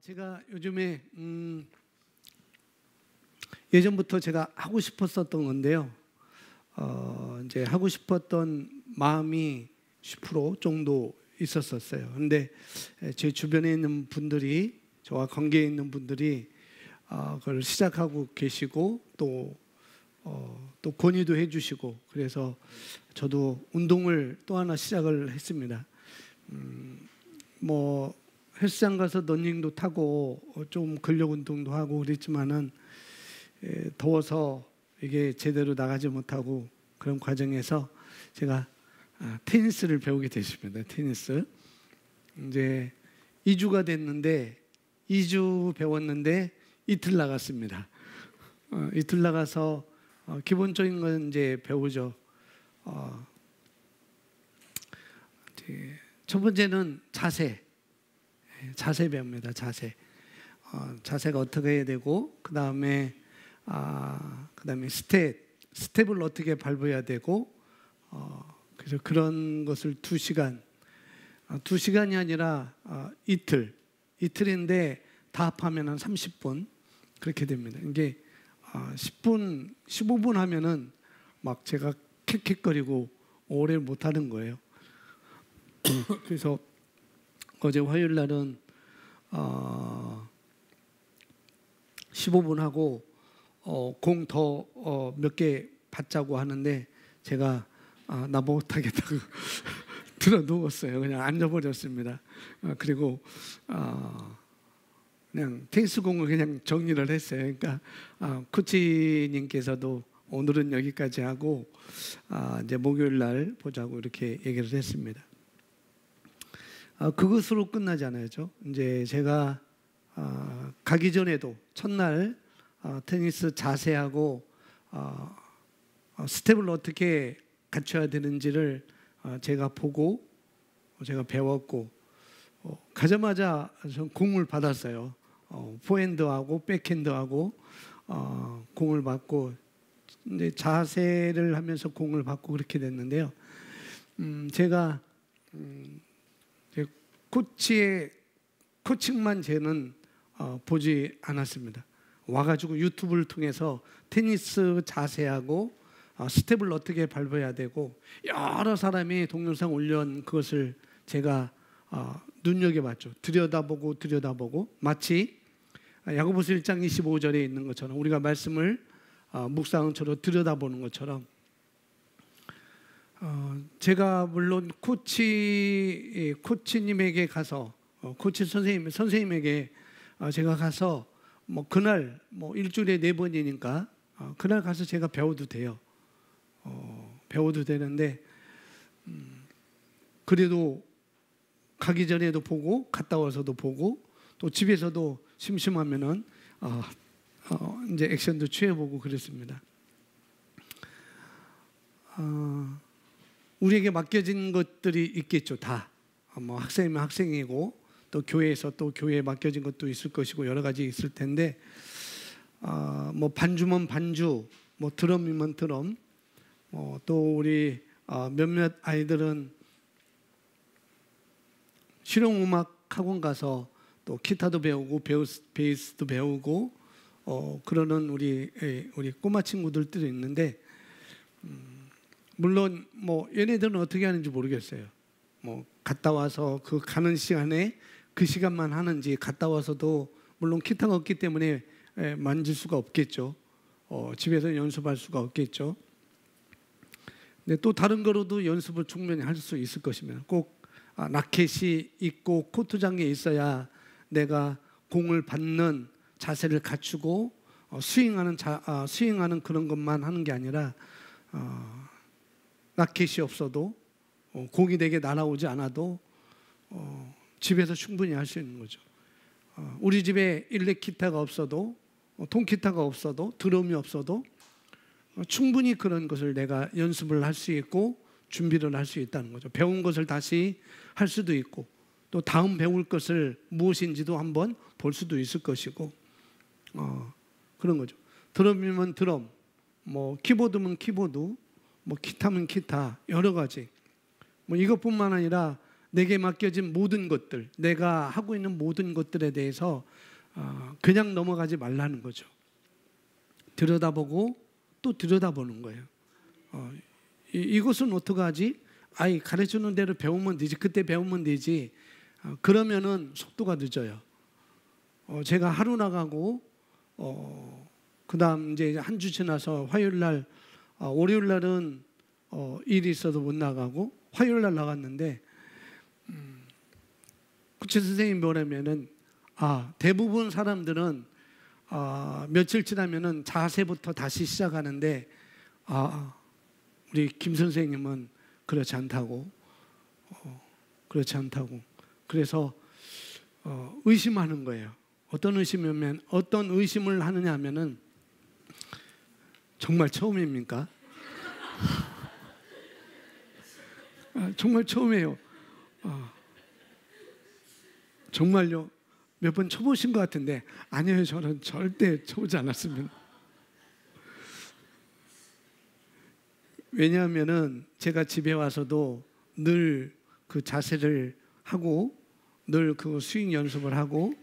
제가 요즘에 예전부터 제가 하고 싶었었던 건데요. 이제 하고 싶었던 마음이 10% 정도 있었어요. 근데 제 주변에 있는 분들이, 저와 관계에 있는 분들이 그걸 시작하고 계시고 또 권유도 해주시고, 그래서 저도 운동을 또 하나 시작을 했습니다. 뭐 헬스장 가서 러닝도 타고 좀 근력 운동도 하고 그랬지만은 더워서 이게 제대로 나가지 못하고, 그런 과정에서 제가 테니스를 배우게 됐습니다. 테니스 이제 2주가 됐는데, 2주 배웠는데 이틀 나갔습니다. 이틀 나가서 기본적인 건 이제 배우죠. 이제 첫 번째는 자세 배웁니다. 자세가 어떻게 해야 되고, 그 다음에 스텝을 어떻게 밟아야 되고, 그래서 그런 것을 2시간이 아니라 이틀인데 다 합하면 한 30분 그렇게 됩니다. 이게 10분, 15분 하면은 막 제가 킥킥거리고 오래 못 하는 거예요. 그래서 어제 화요일 날은 15분 하고 공 더 몇 개 받자고 하는데, 제가 나 못하겠다고 들어 누웠어요. 그냥 앉아버렸습니다. 그리고 그냥 테니스 공을 그냥 정리를 했어요. 그러니까 코치님께서도 오늘은 여기까지 하고 이제 목요일 날 보자고 이렇게 얘기를 했습니다. 그것으로 끝나지 않아야죠. 이제 제가 가기 전에도 첫날 테니스 자세하고 스텝을 어떻게 갖춰야 되는지를 제가 보고 제가 배웠고, 가자마자 전 공을 받았어요. 포핸드하고 백핸드하고 공을 받고, 근데 자세를 하면서 공을 받고 그렇게 됐는데요. 제가 코치의 코칭만 저는 보지 않았습니다. 와가지고 유튜브를 통해서 테니스 자세하고 스텝을 어떻게 밟아야 되고, 여러 사람이 동영상 올려온 그것을 제가 눈여겨봤죠. 들여다보고 마치 야고보서 1장 25절에 있는 것처럼, 우리가 말씀을 묵상처럼 들여다보는 것처럼, 제가 물론 코치님에게 가서 코치 선생님에게 제가 가서 뭐 그날 뭐 일주일에 4번이니까 그날 가서 제가 배워도 돼요. 배워도 되는데, 그래도 가기 전에도 보고 갔다 와서도 보고, 또 집에서도 심심하면은 이제 액션도 취해보고 그랬습니다. 우리에게 맡겨진 것들이 있겠죠. 다. 뭐 학생이면 학생이고, 또 교회에서 또 교회에 맡겨진 것도 있을 것이고, 여러 가지 있을 텐데, 뭐 반주면 반주, 뭐 드럼이면 드럼, 또 우리 몇몇 아이들은 실용음악 학원 가서 또 기타도 배우고 베이스도 배우고 그러는 우리 꼬마 친구들도 있는데, 물론 뭐 얘네들은 어떻게 하는지 모르겠어요. 뭐 갔다 와서 그 가는 시간에 그 시간만 하는지, 갔다 와서도 물론 기타가 없기 때문에 만질 수가 없겠죠. 집에서 연습할 수가 없겠죠. 근데 또 다른 거로도 연습을 충분히 할 수 있을 것이면, 꼭 라켓이 있고 코트장에 있어야 내가 공을 받는 자세를 갖추고 스윙하는 그런 것만 하는 게 아니라, 라켓이 없어도 공이 내게 날아오지 않아도 집에서 충분히 할 수 있는 거죠. 우리 집에 일렉 기타가 없어도, 통기타가 없어도, 드럼이 없어도 충분히 그런 것을 내가 연습을 할 수 있고 준비를 할 수 있다는 거죠. 배운 것을 다시 할 수도 있고, 또 다음 배울 것을 무엇인지도 한번 볼 수도 있을 것이고, 그런 거죠. 드럼이면 드럼, 뭐 키보드면 키보드, 뭐 기타면 기타, 여러 가지. 뭐 이것뿐만 아니라 내게 맡겨진 모든 것들, 내가 하고 있는 모든 것들에 대해서 그냥 넘어가지 말라는 거죠. 들여다보고 또 들여다보는 거예요. 이것은 어떡하지? 아이, 가르쳐주는 대로 배우면 되지. 그때 배우면 되지. 그러면은 속도가 늦어요. 제가 하루 나가고 그 다음 이제 한 주 지나서 화요일 날, 월요일 날은 일이 있어서 못 나가고 화요일 날 나갔는데 구체 선생님이 뭐냐면은 대부분 사람들은 며칠 지나면은 자세부터 다시 시작하는데 우리 김 선생님은 그렇지 않다고. 그렇지 않다고. 그래서 의심하는 거예요. 어떤 의심을 하느냐 하면은 정말 처음입니까? 정말 처음이에요. 정말요? 몇 번 쳐보신 것 같은데 아니에요. 저는 절대 쳐보지 않았습니다. 왜냐하면은 제가 집에 와서도 늘 그 자세를 하고 늘 그 스윙 연습을 하고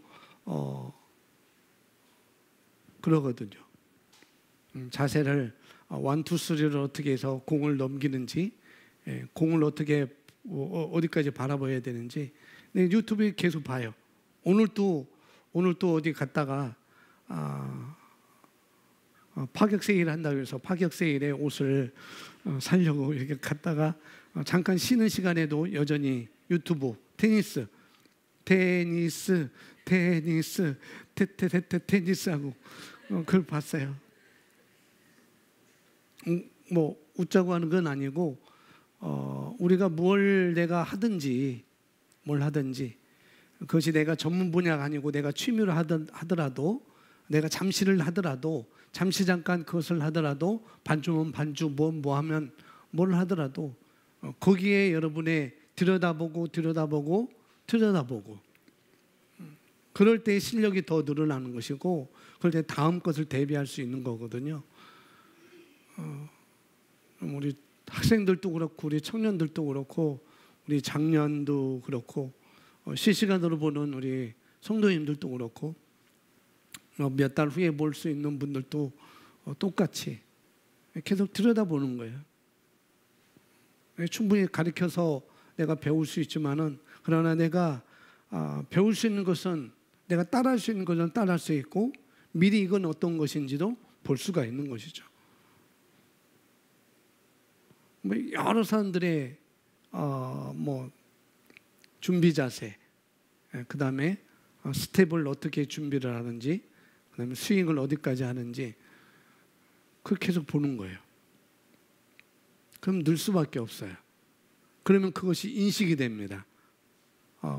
그러거든요. 자세를 1, 2, 3를 어떻게 해서 공을 넘기는지, 공을 어떻게 어디까지 바라봐야 되는지 유튜브에 계속 봐요. 오늘도 어디 갔다가 파격 세일 한다고 해서 파격 세일에 옷을 사려고 이렇게 갔다가 잠깐 쉬는 시간에도 여전히 유튜브 테니스 하고 그걸 봤어요. 뭐 웃자고 하는 건 아니고 우리가 뭘 내가 하든지 그것이 내가 전문 분야가 아니고 내가 취미로 하더라도 내가 잠시를 하더라도 잠시 잠깐 그것을 하더라도 반주면 반주 뭐 하면 뭘 하더라도 거기에 여러분의 들여다보고 그럴 때 실력이 더 늘어나는 것이고 그럴 때 다음 것을 대비할 수 있는 거거든요. 우리 학생들도 그렇고 우리 청년들도 그렇고 우리 장년도 그렇고 실시간으로 보는 우리 성도님들도 그렇고 몇 달 후에 볼 수 있는 분들도 똑같이 계속 들여다보는 거예요. 충분히 가르쳐서 내가 배울 수 있지만은 그러나 내가 배울 수 있는 것은 내가 따라할 수 있는 것은 따라할 수 있고 미리 이건 어떤 것인지도 볼 수가 있는 것이죠. 여러 사람들의 준비 자세, 그 다음에 스텝을 어떻게 준비를 하는지, 그 다음에 스윙을 어디까지 하는지 그걸 계속 보는 거예요. 그럼 늘 수밖에 없어요. 그러면 그것이 인식이 됩니다.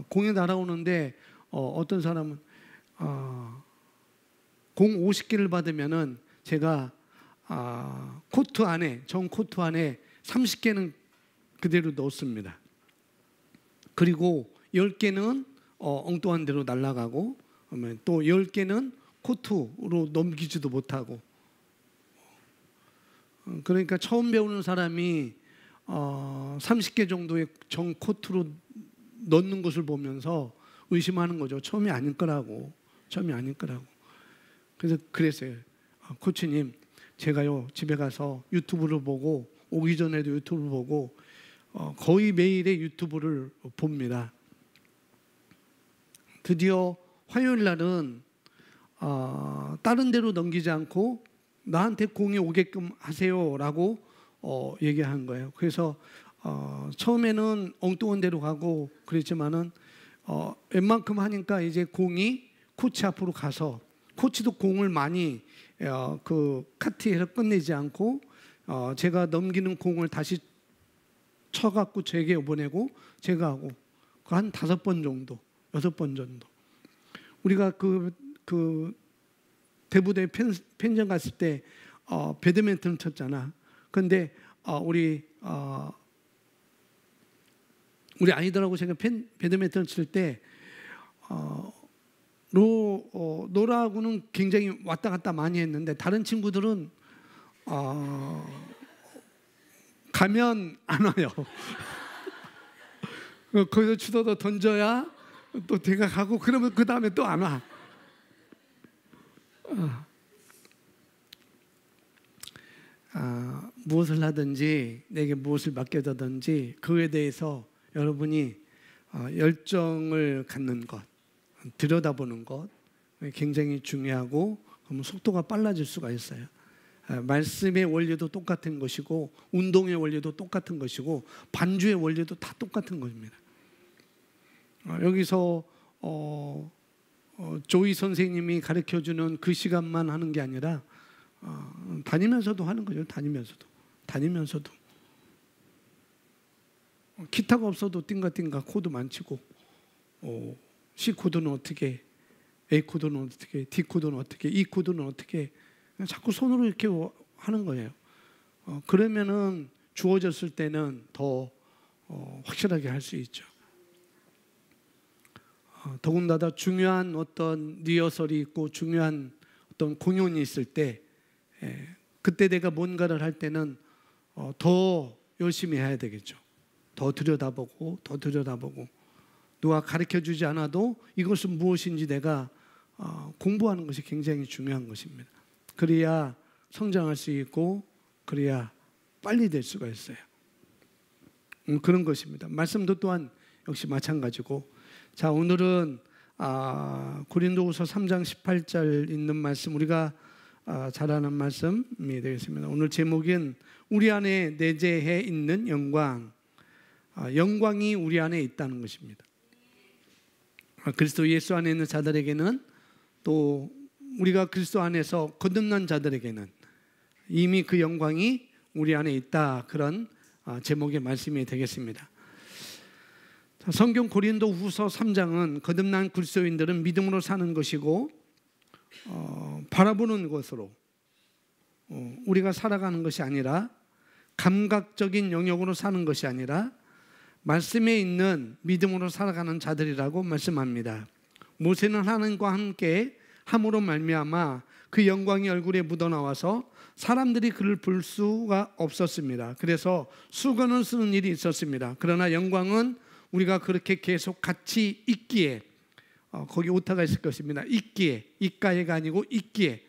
공이 날아오는데 어떤 사람은 공 50개를 받으면은 제가 코트 안에 정 코트 안에 30개는 그대로 넣습니다. 그리고 10개는 엉뚱한 데로 날아가고 또 10개는 코트로 넘기지도 못하고 그러니까 처음 배우는 사람이 30개 정도의 정 코트로 넣는 것을 보면서 의심하는 거죠. 처음이 아닐 거라고. 그래서 그랬어요. 코치님, 제가요 집에 가서 유튜브를 보고 오기 전에도 유튜브를 보고 거의 매일의 유튜브를 봅니다. 드디어 화요일 날은 다른 데로 넘기지 않고 나한테 공이 오게끔 하세요라고 얘기한 거예요. 그래서 처음에는 엉뚱한 데로 가고 그랬지만은 웬만큼 하니까 이제 공이 코치 앞으로 가서 코치도 공을 많이 그 카트에서 끝내지 않고 제가 넘기는 공을 다시 쳐갖고 제게 보내고 제가 하고 한 5번 정도, 6번 정도. 우리가 그 대부대 편의점 갔을 때 배드민턴 쳤잖아. 근데 우리 아이들하고 제가 배드민턴 칠 때 노라하고는 굉장히 왔다 갔다 많이 했는데 다른 친구들은 가면 안 와요. 거기서 주워다 던져야 또 대가 가고, 그러면 그 다음에 또 안 와. 무엇을 하든지, 내게 무엇을 맡겨졌든지 그에 대해서 여러분이 열정을 갖는 것, 들여다보는 것 굉장히 중요하고, 그러면 속도가 빨라질 수가 있어요. 말씀의 원리도 똑같은 것이고, 운동의 원리도 똑같은 것이고, 반주의 원리도 다 똑같은 것입니다. 여기서 조이 선생님이 가르쳐주는 그 시간만 하는 게 아니라 다니면서도 하는 거죠. 다니면서도 기타가 없어도 띵가띵가 코드 만치고, C 코드는 어떻게, A 코드는 어떻게, D 코드는 어떻게, E 코드는 어떻게, 자꾸 손으로 이렇게 하는 거예요. 그러면은 주어졌을 때는 더 확실하게 할 수 있죠. 더군다나 중요한 어떤 리허설이 있고 중요한 어떤 공연이 있을 때, 그때 내가 뭔가를 할 때는 더 열심히 해야 되겠죠. 더 들여다보고 누가 가르쳐주지 않아도 이것은 무엇인지 내가 공부하는 것이 굉장히 중요한 것입니다. 그래야 성장할 수 있고, 그래야 빨리 될 수가 있어요. 그런 것입니다. 말씀도 또한 역시 마찬가지고, 자, 오늘은 고린도후서 3장 18절 있는 말씀, 우리가 잘 아는 말씀이 되겠습니다. 오늘 제목은 우리 안에 내재해 있는 영광, 영광이 우리 안에 있다는 것입니다. 그리스도 예수 안에 있는 자들에게는, 또 우리가 그리스도 안에서 거듭난 자들에게는 이미 그 영광이 우리 안에 있다, 그런 제목의 말씀이 되겠습니다. 성경 고린도후서 3장은 거듭난 그리스도인들은 믿음으로 사는 것이고, 바라보는 것으로 우리가 살아가는 것이 아니라, 감각적인 영역으로 사는 것이 아니라 말씀에 있는 믿음으로 살아가는 자들이라고 말씀합니다. 모세는 하나님과 함께 함으로 말미암아 그 영광이 얼굴에 묻어나와서 사람들이 그를 볼 수가 없었습니다. 그래서 수건을 쓰는 일이 있었습니다. 그러나 영광은 우리가 그렇게 계속 같이 있기에, 거기 오타가 있을 것입니다. 있기에, 있가에가 아니고 있기에,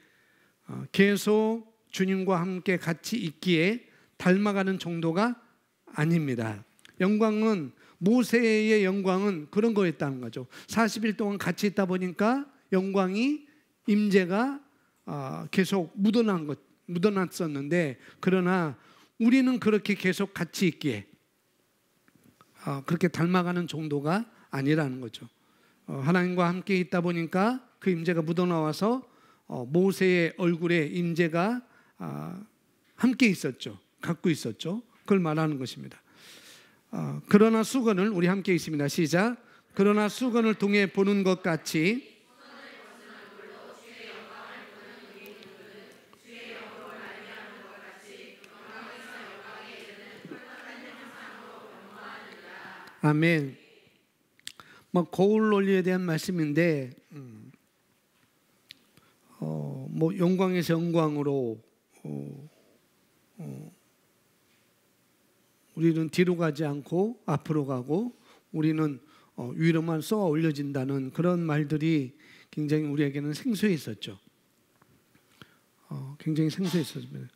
계속 주님과 함께 같이 있기에 닮아가는 정도가 아닙니다. 영광은, 모세의 영광은 그런 거였다는 거죠. 40일 동안 같이 있다 보니까 영광이, 임재가 계속 묻어났었는데, 그러나 우리는 그렇게 계속 같이 있기에 그렇게 닮아가는 정도가 아니라는 거죠. 하나님과 함께 있다 보니까 그 임재가 묻어나와서 모세의 얼굴에 임재가 함께 있었죠. 갖고 있었죠. 그걸 말하는 것입니다. 그러나 수건을, 우리 함께 있습니다. 시작. 그러나 수건을 통해 보는 것 같이 아멘. 거울 논리에 대한 말씀인데, 영광에서 영광으로 우리는 뒤로 가지 않고 앞으로 가고, 우리는 위로만 쏘아 올려진다는 그런 말들이 굉장히 우리에게는 생소해 있었죠. 굉장히 생소해 있었습니다.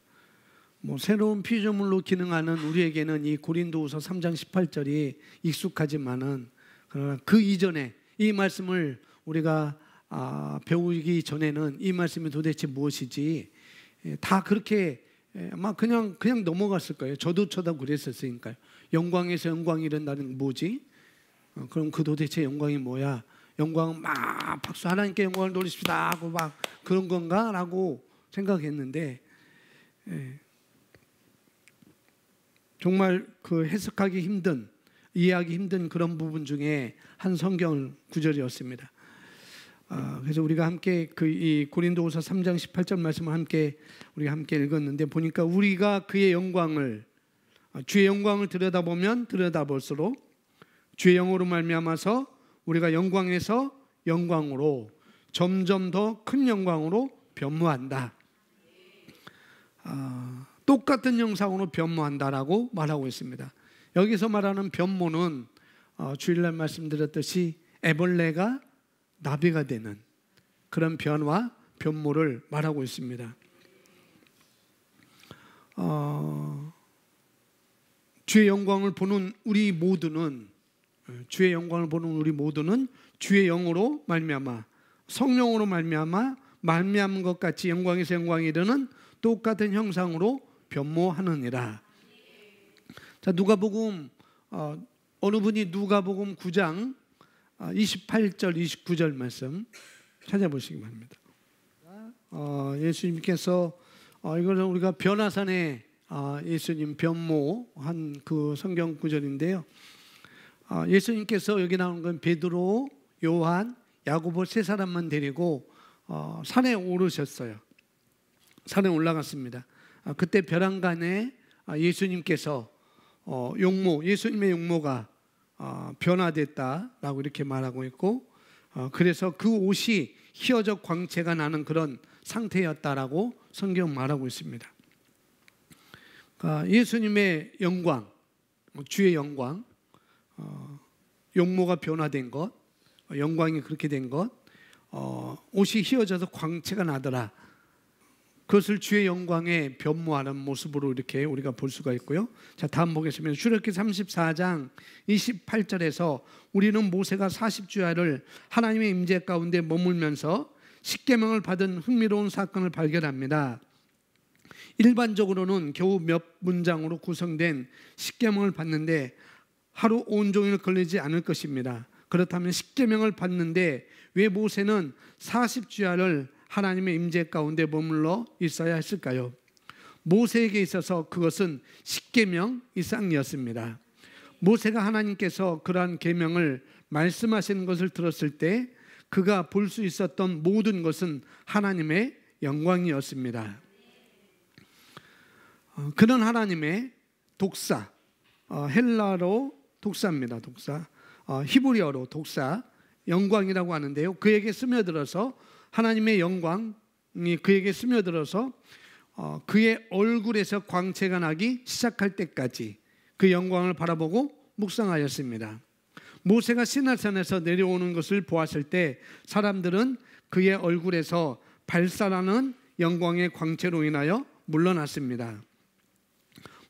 새로운 피조물로 기능하는 우리에게는 이 고린도후서 3장 18절이 익숙하지만은, 그러나 그 이전에 이 말씀을 우리가 배우기 전에는 이 말씀이 도대체 무엇이지, 다 그렇게 막 그냥 넘어갔을 거예요. 저도 그랬었으니까요. 영광에서 영광이 이른다는 뭐지? 그럼 그 도대체 영광이 뭐야? 영광은 막 박수, 하나님께 영광을 돌리십시다 하고 막 그런 건가? 라고 생각했는데, 정말 그 해석하기 힘든, 이해하기 힘든 그런 부분 중에 한 성경 구절이었습니다. 그래서 우리가 함께 이 고린도후서 3장 18절 말씀을 우리가 함께 읽었는데, 보니까 우리가 그의 영광을, 주의 영광을 들여다볼수록 주의 영으로 말미암아서 우리가 영광에서 영광으로 점점 더 큰 영광으로 변모한다. 똑같은 형상으로 변모한다라고 말하고 있습니다. 여기서 말하는 변모는 주일날 말씀드렸듯이 애벌레가 나비가 되는 그런 변화, 변모를 말하고 있습니다. 주의 영광을 보는 우리 모두는 주의 영광을 보는 우리 모두는 주의 영으로 말미암아 성령으로 말미암은 것 같이 영광에서 영광에 이르는 똑같은 형상으로 변모하느니라. 자, 누가복음 어느 분이 누가복음 9장 28절 29절 말씀 찾아보시기 바랍니다. 예수님께서 이거는 우리가 변화산에 예수님 변모한 그 성경 구절인데요. 예수님께서 여기 나오는 건 베드로, 요한, 야고보 세 사람만 데리고 산에 오르셨어요. 산에 올라갔습니다. 그때 벼랑간에 예수님께서 예수님의 용모가 변화됐다라고 이렇게 말하고 있고, 그래서 그 옷이 휘어져 광채가 나는 그런 상태였다라고 성경 말하고 있습니다. 예수님의 영광, 주의 영광, 용모가 변화된 것, 영광이 그렇게 된 것, 옷이 휘어져서 광채가 나더라. 그것을 주의 영광에 변모하는 모습으로 이렇게 우리가 볼 수가 있고요. 자, 다음 보겠습니다. 출애굽기 34장 28절에서 우리는 모세가 40주야를 하나님의 임재 가운데 머물면서 십계명을 받은 흥미로운 사건을 발견합니다. 일반적으로는 겨우 몇 문장으로 구성된 십계명을 받는데 하루 온종일 걸리지 않을 것입니다. 그렇다면 십계명을 받는데 왜 모세는 40주야를 하나님의 임재 가운데 머물러 있어야 했을까요? 모세에게 있어서 그것은 십계명 이상이었습니다. 모세가 하나님께서 그러한 계명을 말씀하시는 것을 들었을 때 그가 볼 수 있었던 모든 것은 하나님의 영광이었습니다. 그는 하나님의 독사, 헬라로 독사입니다. 독사, 히브리어로 독사, 영광이라고 하는데요. 그에게 스며들어서 하나님의 영광이 그에게 스며들어서 그의 얼굴에서 광채가 나기 시작할 때까지 그 영광을 바라보고 묵상하였습니다. 모세가 시내산에서 내려오는 것을 보았을 때 사람들은 그의 얼굴에서 발산하는 영광의 광채로 인하여 물러났습니다.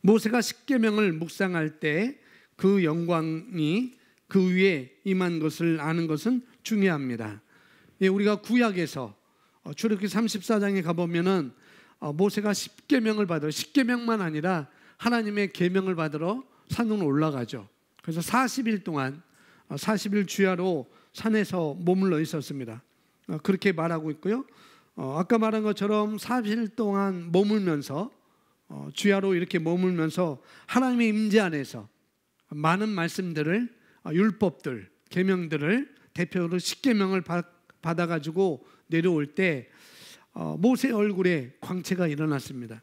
모세가 십계명을 묵상할 때 그 영광이 그 위에 임한 것을 아는 것은 중요합니다. 우리가 구약에서 출애굽기 34장에 가보면은 모세가 십계명을 받으러, 십계명만 아니라 하나님의 계명을 받으러 산으로 올라가죠. 그래서 40일 동안 40일 주야로 산에서 머물러 있었습니다. 그렇게 말하고 있고요. 아까 말한 것처럼 40일 동안 머물면서 주야로 이렇게 머물면서 하나님의 임재 안에서 많은 말씀들을, 율법들, 계명들을 대표로 십계명을 받아가지고 내려올 때 모세 얼굴에 광채가 일어났습니다.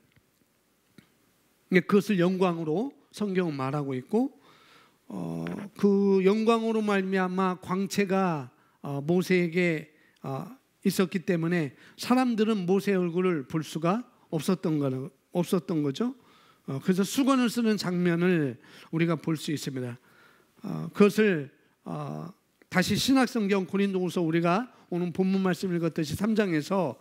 그것을 영광으로 성경은 말하고 있고, 그 영광으로 말미암아 광채가 모세에게 있었기 때문에 사람들은 모세 얼굴을 볼 수가 없었던 거죠. 그래서 수건을 쓰는 장면을 우리가 볼 수 있습니다. 그것을 다시 신약성경 고린도후서 우리가 오늘 본문 말씀 읽었듯이 3장에서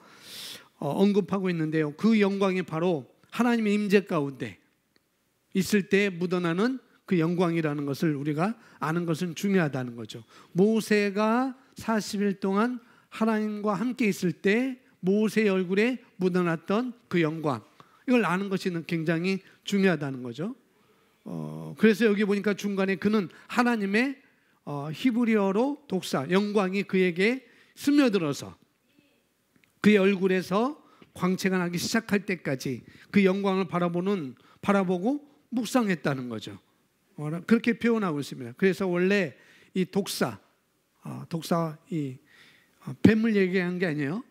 언급하고 있는데요. 그 영광이 바로 하나님의 임재 가운데 있을 때 묻어나는 그 영광이라는 것을 우리가 아는 것은 중요하다는 거죠. 모세가 40일 동안 하나님과 함께 있을 때 모세의 얼굴에 묻어났던 그 영광, 이걸 아는 것이 굉장히 중요하다는 거죠. 그래서 여기 보니까 중간에 그는 하나님의 히브리어로 독사, 영광이 그에게 스며들어서 그의 얼굴에서 광채가 나기 시작할 때까지 그 영광을 바라보고 묵상했다는 거죠. 그렇게 표현하고 있습니다. 그래서 원래 이 독사, 이 뱀을 얘기한 게 아니에요.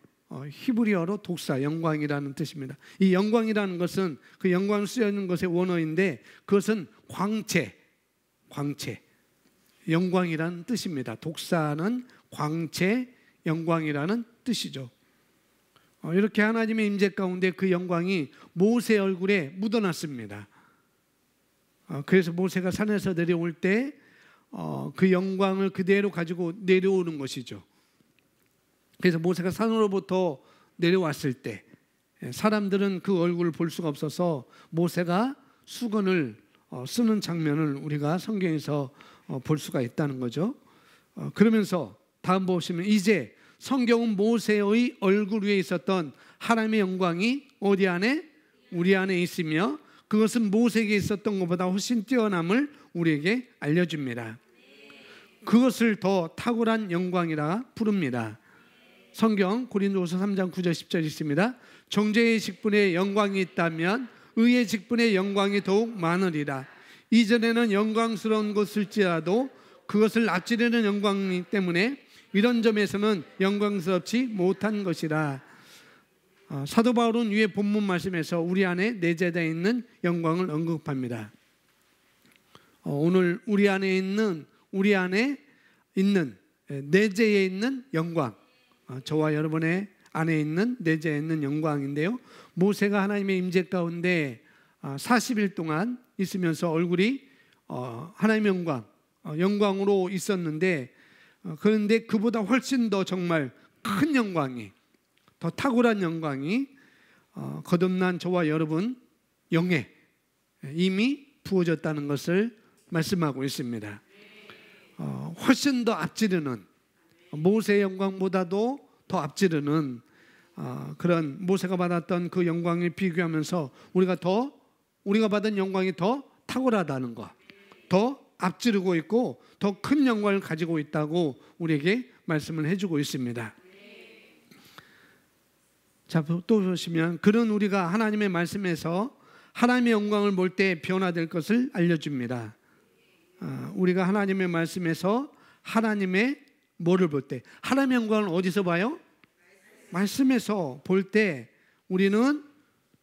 히브리어로 독사, 영광이라는 뜻입니다. 이 영광이라는 것은 그 영광을 쓰여있는 것의 원어인데 그것은 광채, 영광이라는 뜻입니다. 독사는 광채, 영광이라는 뜻이죠. 이렇게 하나님의 임재 가운데 그 영광이 모세 얼굴에 묻어났습니다. 그래서 모세가 산에서 내려올 때 그 영광을 그대로 가지고 내려오는 것이죠. 그래서 모세가 산으로부터 내려왔을 때 사람들은 그 얼굴을 볼 수가 없어서 모세가 수건을 쓰는 장면을 우리가 성경에서 볼 수가 있다는 거죠. 그러면서 다음 보시면 이제 성경은 모세의 얼굴 위에 있었던 하나님의 영광이 어디 안에? 우리 안에 있으며 그것은 모세에게 있었던 것보다 훨씬 뛰어남을 우리에게 알려줍니다. 그것을 더 탁월한 영광이라 부릅니다. 성경 고린도후서 3장 9절 10절 있습니다. 정죄의 직분에 영광이 있다면 의의 직분에 영광이 더욱 많으리라. 이전에는 영광스러운 것일지라도 그것을 앞지르는 영광이기 때문에 이런 점에서는 영광스럽지 못한 것이라. 사도 바울은 위의 본문 말씀에서 우리 안에 내재되어 있는 영광을 언급합니다. 오늘 우리 안에 있는 내재해 있는 영광, 저와 여러분의 안에 있는 내재해 있는 영광인데요. 모세가 하나님의 임재 가운데 40일 동안 있으면서 얼굴이 하나님의 영광으로 있었는데, 그런데 그보다 훨씬 더 정말 큰 영광이, 더 탁월한 영광이 거듭난 저와 여러분 영에 이미 부어졌다는 것을 말씀하고 있습니다. 훨씬 더 앞지르는, 모세의 영광보다도 더 앞지르는 그런 모세가 받았던 그 영광을 비교하면서 우리가 받은 영광이 더 탁월하다는 것, 더 앞지르고 있고 더 큰 영광을 가지고 있다고 우리에게 말씀을 해주고 있습니다. 자, 또 보시면 그런 우리가 하나님의 말씀에서 하나님의 영광을 볼 때 변화될 것을 알려줍니다. 우리가 하나님의 말씀에서 하나님의 뭐를 볼 때, 하나님의 영광을 어디서 봐요? 말씀에서 볼 때 우리는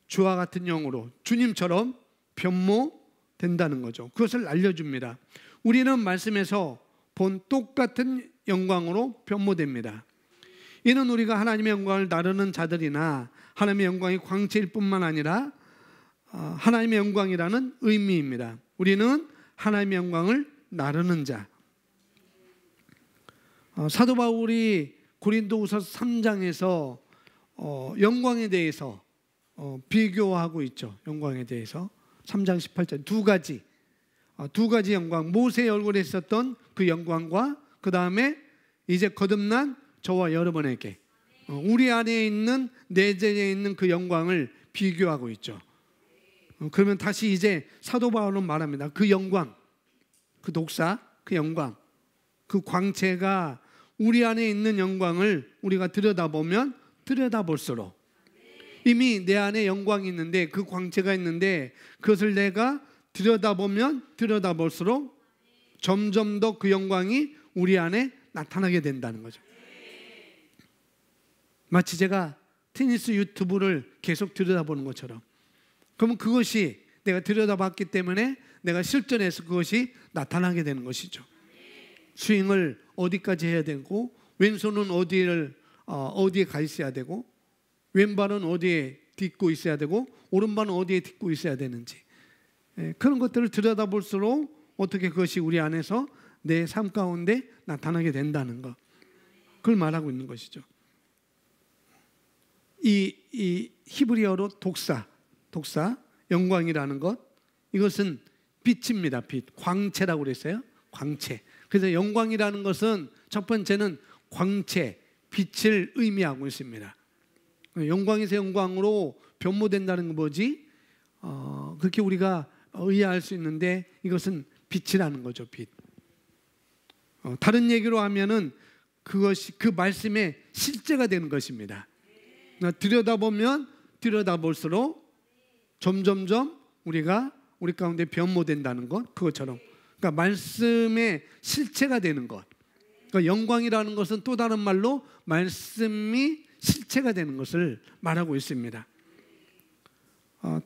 주와 같은 영으로 주님처럼 변모된다는 거죠. 그것을 알려줍니다. 우리는 말씀에서 본 똑같은 영광으로 변모됩니다. 이는 우리가 하나님의 영광을 나르는 자들이나 하나님의 영광이 광채일 뿐만 아니라 하나님의 영광이라는 의미입니다. 우리는 하나님의 영광을 나르는 자. 사도 바울이 고린도후서 3장에서 영광에 대해서 비교하고 있죠. 영광에 대해서 3장 18절 두 가지 영광, 모세의 얼굴에 있었던 그 영광과 그 다음에 이제 거듭난 저와 여러분에게 우리 안에 있는 내재에 있는 그 영광을 비교하고 있죠. 그러면 다시 이제 사도 바울은 말합니다. 그 영광, 그 독사, 그 영광, 그 광채가 우리 안에 있는 영광을 우리가 들여다볼수록 이미 내 안에 영광이 있는데, 그 광채가 있는데, 그것을 내가 들여다볼수록 점점 더 그 영광이 우리 안에 나타나게 된다는 거죠. 마치 제가 테니스 유튜브를 계속 들여다보는 것처럼, 그러면 그것이 내가 들여다봤기 때문에 내가 실전에서 그것이 나타나게 되는 것이죠. 스윙을 어디까지 해야 되고, 왼손은 어디에 가 있어야 되고, 왼발은 어디에 딛고 있어야 되고, 오른발은 어디에 딛고 있어야 되는지, 그런 것들을 들여다볼수록 어떻게 그것이 우리 안에서 내 삶 가운데 나타나게 된다는 것, 그걸 말하고 있는 것이죠. 이 히브리어로 독사, 영광이라는 것, 이것은 빛입니다. 빛, 광채라고 그랬어요. 광채. 그래서 영광이라는 것은 첫 번째는 광채, 빛을 의미하고 있습니다. 영광에서 영광으로 변모된다는 건 뭐지? 그렇게 우리가 이해할 수 있는데, 이것은 빛이라는 거죠. 빛. 다른 얘기로 하면은 그것이 그 말씀의 실제가 되는 것입니다. 들여다볼수록 점점점 우리가 우리 가운데 변모된다는 것, 그것처럼, 그러니까 말씀의 실체가 되는 것. 그러니까 영광이라는 것은 또 다른 말로 말씀이 실체가 되는 것을 말하고 있습니다.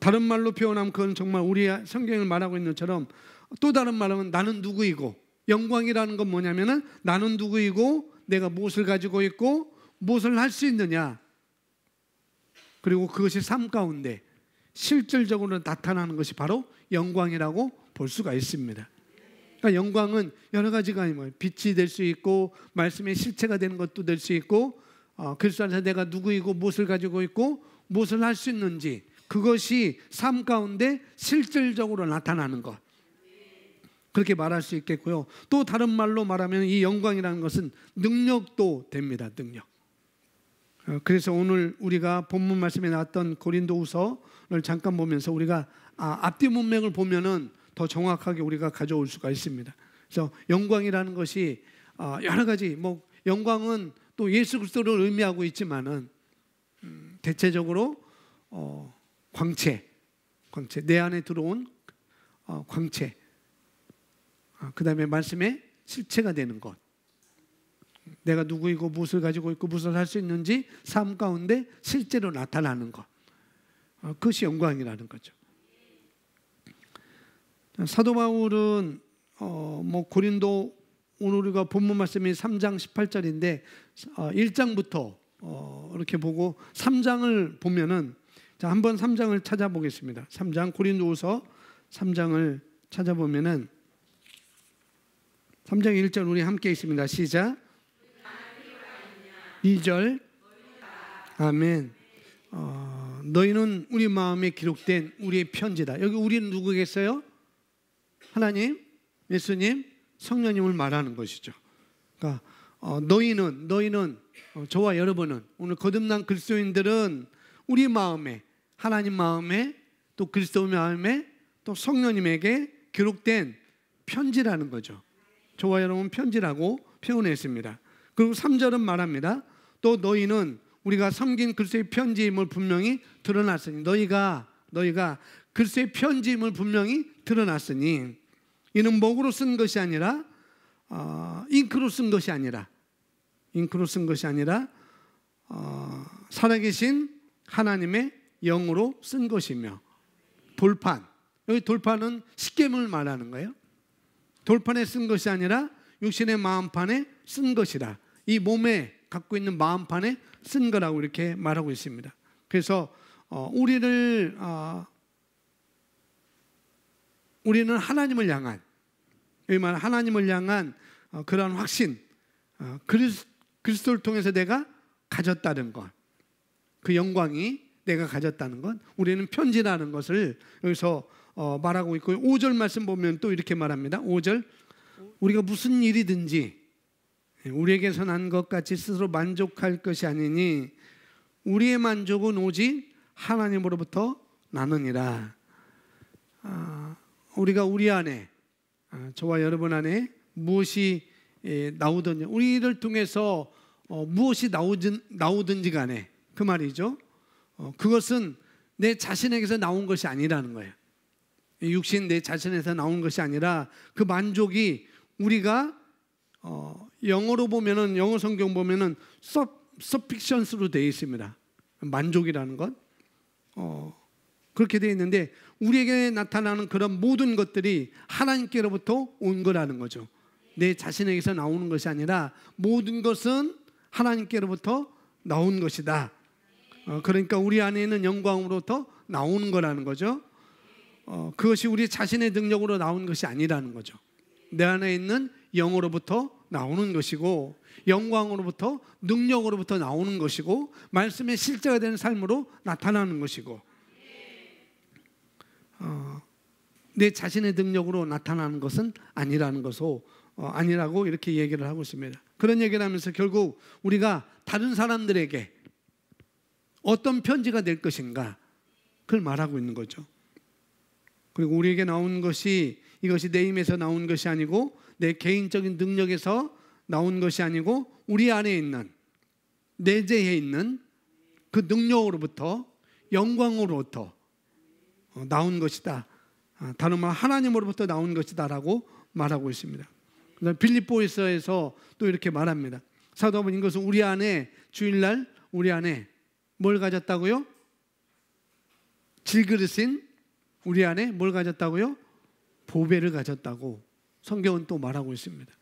다른 말로 표현하면 그건 정말 우리 성경을 말하고 있는 것처럼, 또 다른 말하면 나는 누구이고, 영광이라는 건 뭐냐면은 나는 누구이고 내가 무엇을 가지고 있고 무엇을 할 수 있느냐, 그리고 그것이 삶 가운데 실질적으로 나타나는 것이 바로 영광이라고 볼 수가 있습니다. 그러니까 영광은 여러 가지가 아니면 빛이 될 수 있고 말씀의 실체가 되는 것도 될 수 있고 그리스도 안에서 내가 누구이고 무엇을 가지고 있고 무엇을 할 수 있는지 그것이 삶 가운데 실질적으로 나타나는 것, 그렇게 말할 수 있겠고요. 또 다른 말로 말하면 이 영광이라는 것은 능력도 됩니다. 능력. 그래서 오늘 우리가 본문 말씀에 나왔던 고린도후서를 잠깐 보면서 우리가 앞뒤 문맥을 보면은 더 정확하게 우리가 가져올 수가 있습니다. 그래서 영광이라는 것이 여러 가지 영광은 또 예수 그리스도를 의미하고 있지만은 대체적으로 광채 내 안에 들어온 광채, 그 다음에 말씀의 실체가 되는 것, 내가 누구이고 무엇을 가지고 있고 무엇을 할 수 있는지 삶 가운데 실제로 나타나는 것, 그것이 영광이라는 거죠. 사도 바울은 고린도, 오늘 우리가 본문 말씀이 3장 18절인데 1장부터 이렇게 보고 3장을 보면은, 자, 한번 3장을 찾아보겠습니다. 3장 고린도후서 3장을 찾아보면은 3장 1절 우리 함께 있습니다. 시작. 2절. 아멘. 너희는 우리 마음에 기록된 우리의 편지다. 여기 우리는 누구겠어요? 하나님, 예수님, 성령님을 말하는 것이죠. 그러니까 너희는 저와 여러분은, 오늘 거듭난 그리스도인들은 우리 마음에, 하나님 마음에, 또 그리스도 마음에, 또 성령님에게 기록된 편지라는 거죠. 저와 여러분 편지라고 표현했습니다. 그리고 3절은 말합니다. 또 너희는 우리가 섬긴 그리스도의 편지임을 분명히 드러났으니, 너희가 그리스도의 편지임을 분명히 드러났으니, 이는 목으로 쓴 것이 아니라 잉크로 쓴 것이 아니라 살아계신 하나님의 영으로 쓴 것이며, 돌판, 여기 돌판은 십계명을 말하는 거예요. 돌판에 쓴 것이 아니라 육신의 마음판에 쓴 것이라, 이 몸에 갖고 있는 마음판에 쓴 거라고 이렇게 말하고 있습니다. 그래서 우리는 하나님을 향한, 여기 말 하나님을 향한 그런 확신, 그리스도를 통해서 내가 가졌다는 것, 그 영광이 내가 가졌다는 것, 우리는 편지라는 것을 여기서 말하고 있고, 5절 말씀 보면 또 이렇게 말합니다. 5절, 우리가 무슨 일이든지 우리에게서 난 것 같이 스스로 만족할 것이 아니니 우리의 만족은 오직 하나님으로부터 나느니라. 우리가 우리 안에, 저와 여러분 안에 무엇이 나오든지, 우리를 통해서 무엇이 나오든지 간에, 그 말이죠. 그것은 내 자신에게서 나온 것이 아니라는 거예요. 육신 내 자신에서 나온 것이 아니라 그 만족이, 우리가 영어로 보면은, 영어 성경 보면은 sufficience로 되어 있습니다. 만족이라는 것, 그렇게 되어 있는데, 우리에게 나타나는 그런 모든 것들이 하나님께로부터 온 거라는 거죠. 내 자신에게서 나오는 것이 아니라 모든 것은 하나님께로부터 나온 것이다. 그러니까 우리 안에 있는 영광으로부터 나오는 거라는 거죠. 그것이 우리 자신의 능력으로 나온 것이 아니라는 거죠. 내 안에 있는 영으로부터 나오는 것이고, 영광으로부터, 능력으로부터 나오는 것이고, 말씀의 실제가 되는 삶으로 나타나는 것이고, 내 자신의 능력으로 나타나는 것은 아니라는 것으로, 아니라고 이렇게 얘기를 하고 있습니다. 그런 얘기를 하면서 결국 우리가 다른 사람들에게 어떤 편지가 될 것인가, 그걸 말하고 있는 거죠. 그리고 우리에게 나온 것이, 이것이 내 힘에서 나온 것이 아니고 내 개인적인 능력에서 나온 것이 아니고 우리 안에 있는, 내재해 있는 그 능력으로부터, 영광으로부터 나온 것이다. 다른 말 하나님으로부터 나온 것이다 라고 말하고 있습니다. 빌립보에서 또 이렇게 말합니다. 사도 바울은 이것은 우리 안에, 주일날 우리 안에 뭘 가졌다고요? 질그릇인 우리 안에 뭘 가졌다고요? 보배를 가졌다고 성경은 또 말하고 있습니다.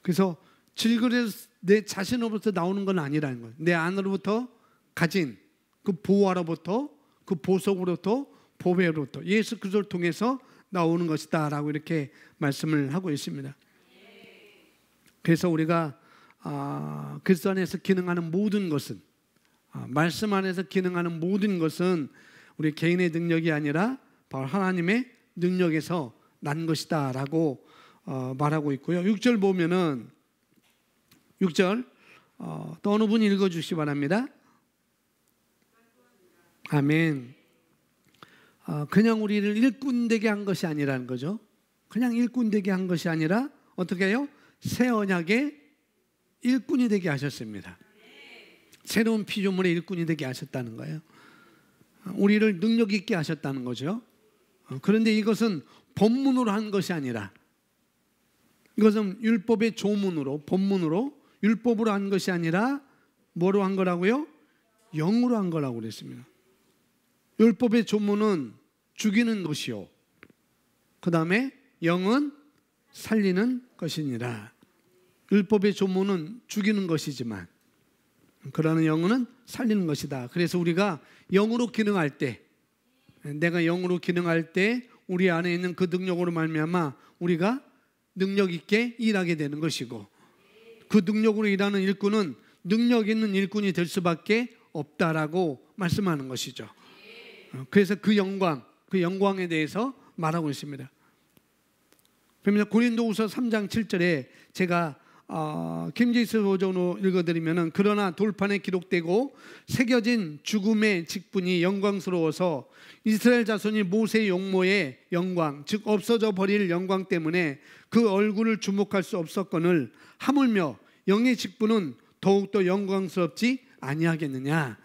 그래서 질그릇, 내 자신으로부터 나오는 건 아니라는 거예요. 내 안으로부터 가진 그 보화로부터, 그 보석으로부터, 보배로부터, 예수 그리스도를 통해서 나오는 것이다 라고 이렇게 말씀을 하고 있습니다. 그래서 우리가 그리스도 안에서 기능하는 모든 것은, 말씀 안에서 기능하는 모든 것은 우리 개인의 능력이 아니라 바로 하나님의 능력에서 난 것이다 라고 말하고 있고요. 6절 보면은 6절 또 어느 분이 읽어주시기 바랍니다. 아멘. 그냥 우리를 일꾼 되게 한 것이 아니라는 거죠. 그냥 일꾼 되게 한 것이 아니라 어떻게 해요? 새 언약의 일꾼이 되게 하셨습니다. 새로운 피조물의 일꾼이 되게 하셨다는 거예요. 우리를 능력 있게 하셨다는 거죠. 그런데 이것은 법문으로 한 것이 아니라, 이것은 율법의 조문으로, 법문으로, 율법으로 한 것이 아니라 뭐로 한 거라고요? 영으로 한 거라고 그랬습니다. 율법의 조문은 죽이는 것이요, 그 다음에 영은 살리는 것이니라. 율법의 조문은 죽이는 것이지만 그러나 영은 살리는 것이다. 그래서 우리가 영으로 기능할 때, 내가 영으로 기능할 때 우리 안에 있는 그 능력으로 말미암아 우리가 능력 있게 일하게 되는 것이고, 그 능력으로 일하는 일꾼은 능력 있는 일꾼이 될 수밖에 없다라고 말씀하는 것이죠. 그래서 그 영광에 대해서 말하고 있습니다. 그러면 고린도후서 3장 7절에 제가 김지수 버전으로 읽어드리면은, 그러나 돌판에 기록되고 새겨진 죽음의 직분이 영광스러워서 이스라엘 자손이 모세의 용모의 영광, 즉 없어져 버릴 영광 때문에 그 얼굴을 주목할 수 없었거늘 하물며 영의 직분은 더욱더 영광스럽지 아니하겠느냐.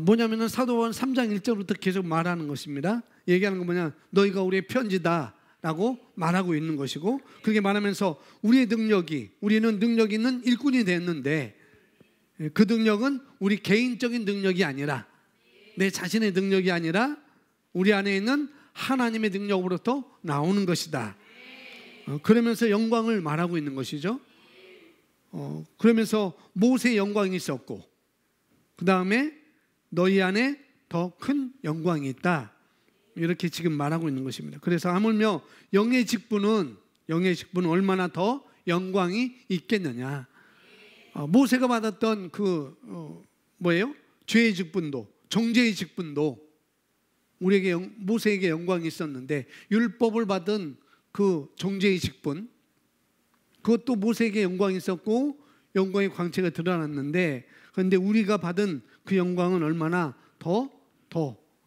뭐냐면은 사도원 3장 1절부터 계속 말하는 것입니다. 얘기하는 건 뭐냐, 너희가 우리의 편지다 라고 말하고 있는 것이고, 그렇게 말하면서 우리는 능력 있는 일꾼이 됐는데, 그 능력은 우리 개인적인 능력이 아니라, 내 자신의 능력이 아니라 우리 안에 있는 하나님의 능력으로부터 나오는 것이다. 그러면서 영광을 말하고 있는 것이죠. 그러면서 모세의 영광이 있었고, 그 다음에 너희 안에 더 큰 영광이 있다, 이렇게 지금 말하고 있는 것입니다. 그래서 하물며 영의 직분은 얼마나 더 영광이 있겠느냐. 모세가 받았던 그 뭐예요? 죄의 직분도, 정죄의 직분도 우리에게 모세에게 영광이 있었는데, 율법을 받은 그 정죄의 직분, 그것도 모세에게 영광이 있었고 영광의 광채가 드러났는데, 그런데 우리가 받은 그 영광은 얼마나 더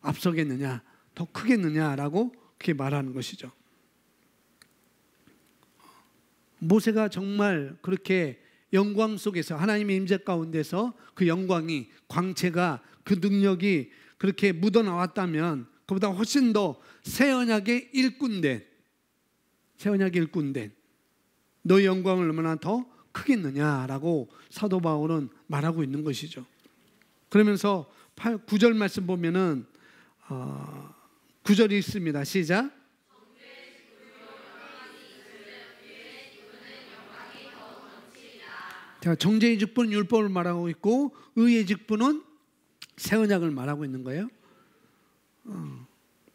앞서겠느냐, 더 크겠느냐라고 그렇게 말하는 것이죠. 모세가 정말 그렇게 영광 속에서, 하나님의 임재 가운데서 그 영광이, 광채가, 그 능력이 그렇게 묻어나왔다면, 그보다 훨씬 더 새 언약의 일꾼된 너의 영광을 얼마나 더 크겠느냐라고 사도 바울은 말하고 있는 것이죠. 그러면서 9절 말씀 보면은 9절이 있습니다. 시작. 자, 정죄의 직분은 율법을 말하고 있고, 의의 직분은 새 언약을 말하고 있는 거예요.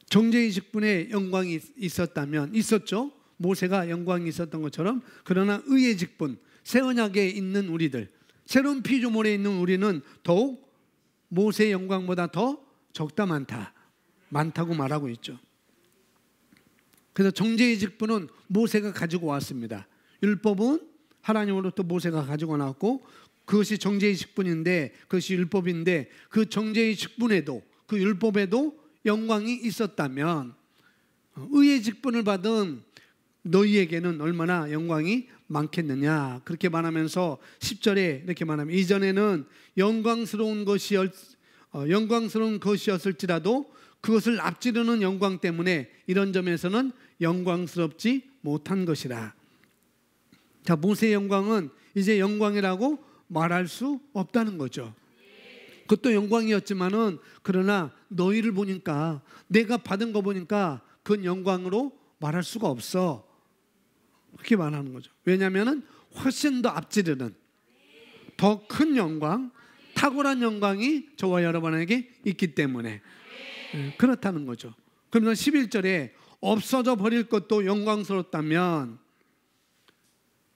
정죄의 직분에 영광이 있었죠. 모세가 영광이 있었던 것처럼. 그러나 의의 직분, 새 언약에 있는 우리들, 새로운 피조물에 있는 우리는 더욱 모세의 영광보다 더 적다 많다고 말하고 있죠. 그래서 정죄의 직분은 모세가 가지고 왔습니다. 율법은 하나님으로부터 모세가 가지고 나왔고, 그것이 정죄의 직분인데, 그것이 율법인데, 그 정죄의 직분에도, 그 율법에도 영광이 있었다면 의의 직분을 받은 너희에게는 얼마나 영광이 많겠느냐, 그렇게 말하면서 10절에 이렇게 말하면, 이전에는 영광스러운 것이었을지라도 그것을 앞지르는 영광 때문에 이런 점에서는 영광스럽지 못한 것이라. 자, 모세의 영광은 이제 영광이라고 말할 수 없다는 거죠. 그것도 영광이었지만은, 그러나 너희를 보니까, 내가 받은 거 보니까 그건 영광으로 말할 수가 없어, 그렇게 말하는 거죠. 왜냐하면 훨씬 더 앞지르는 더 큰 영광, 탁월한 영광이 저와 여러분에게 있기 때문에 그렇다는 거죠. 그러면 11절에 없어져 버릴 것도 영광스럽다면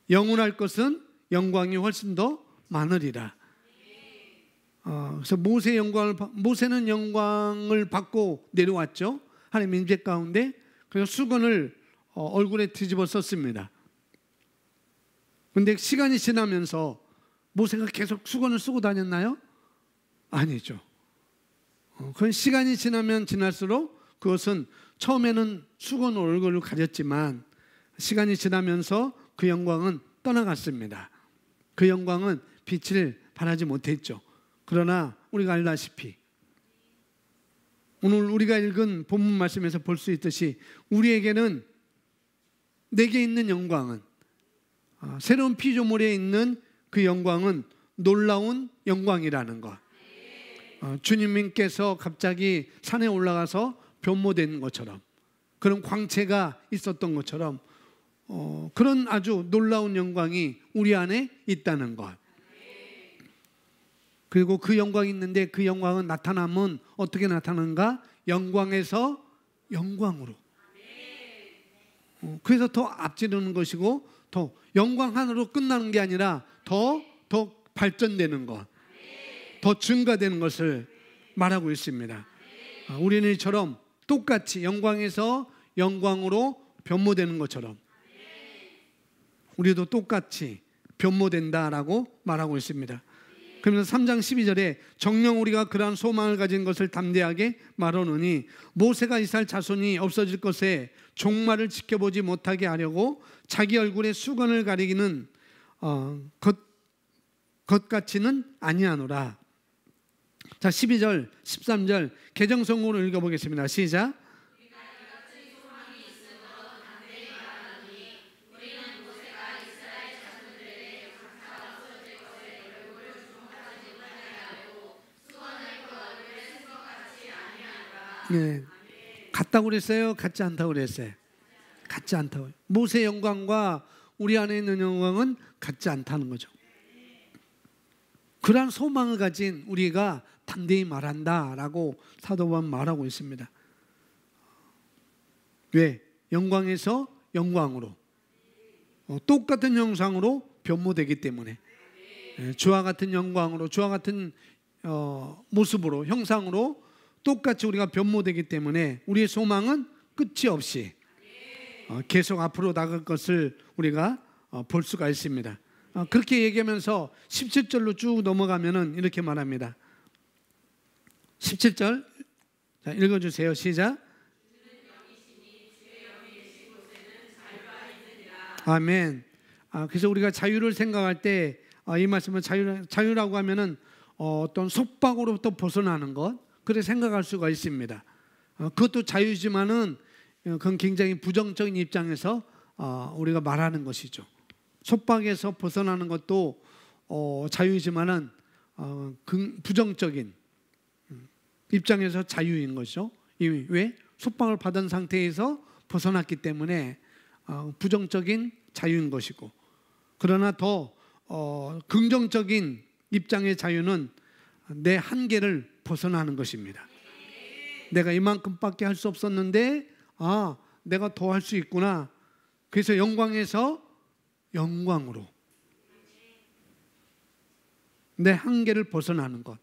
영원할 것은 영광이 훨씬 더 많으리라. 그래서 모세는 영광을 받고 내려왔죠. 하나님 임재 가운데. 그래서 수건을 얼굴에 뒤집어 썼습니다. 그런데 시간이 지나면서 모세가 계속 수건을 쓰고 다녔나요? 아니죠. 그 시간이 지나면 지날수록 그것은 처음에는 수건 얼굴을 가렸지만 시간이 지나면서 그 영광은 떠나갔습니다. 그 영광은 빛을 발하지 못했죠. 그러나 우리가 알다시피 오늘 우리가 읽은 본문 말씀에서 볼 수 있듯이 우리에게는 내게 있는 영광은 새로운 피조물에 있는 그 영광은 놀라운 영광이라는 것. 주님께서 갑자기 산에 올라가서 변모된 것처럼 그런 광채가 있었던 것처럼 그런 아주 놀라운 영광이 우리 안에 있다는 것. 그리고 그 영광이 있는데 그 영광은 나타나면 어떻게 나타나는가? 영광에서 영광으로. 그래서 더 앞지르는 것이고 더 영광 하나로 끝나는 게 아니라 더 발전되는 것, 더 증가되는 것을 말하고 있습니다. 우리는 이처럼 똑같이 영광에서 영광으로 변모되는 것처럼 우리도 똑같이 변모된다라고 말하고 있습니다. 그러면서 3장 12절에 정녕 우리가 그러한 소망을 가진 것을 담대하게 말하노니 모세가 이스라엘 자손이 없어질 것에 종말을 지켜보지 못하게 하려고 자기 얼굴에 수건을 가리기는 것 같지는 아니하노라. 자, 12절 13절 개정성으로 읽어보겠습니다. 시작. 네. 같다고 그랬어요? 같지 않다고 그랬어요? 같지 않다고. 모세의 영광과 우리 안에 있는 영광은 같지 않다는 거죠. 그러한 소망을 가진 우리가 담대히 말한다라고 사도 바울은 말하고 있습니다. 왜? 영광에서 영광으로 똑같은 형상으로 변모되기 때문에 주와 같은 영광으로 주와 같은 모습으로 형상으로 똑같이 우리가 변모되기 때문에 우리의 소망은 끝이 없이 계속 앞으로 나갈 것을 우리가 볼 수가 있습니다. 그렇게 얘기하면서 17절로 쭉 넘어가면은 이렇게 말합니다. 17절 자, 읽어주세요. 시작. 아멘. 그래서 우리가 자유를 생각할 때 이 말씀은 자유라고 하면은 어떤 속박으로부터 벗어나는 것 그렇게 생각할 수가 있습니다. 그것도 자유지만은 그건 굉장히 부정적인 입장에서 우리가 말하는 것이죠. 속박에서 벗어나는 것도 자유이지만은 부정적인 입장에서 자유인 것이죠. 왜? 속박을 받은 상태에서 벗어났기 때문에 부정적인 자유인 것이고, 그러나 더 긍정적인 입장의 자유는 내 한계를 벗어나는 것입니다. 내가 이만큼밖에 할 수 없었는데 내가 더 할 수 있구나. 그래서 영광에서 영광으로 내 한계를 벗어나는 것.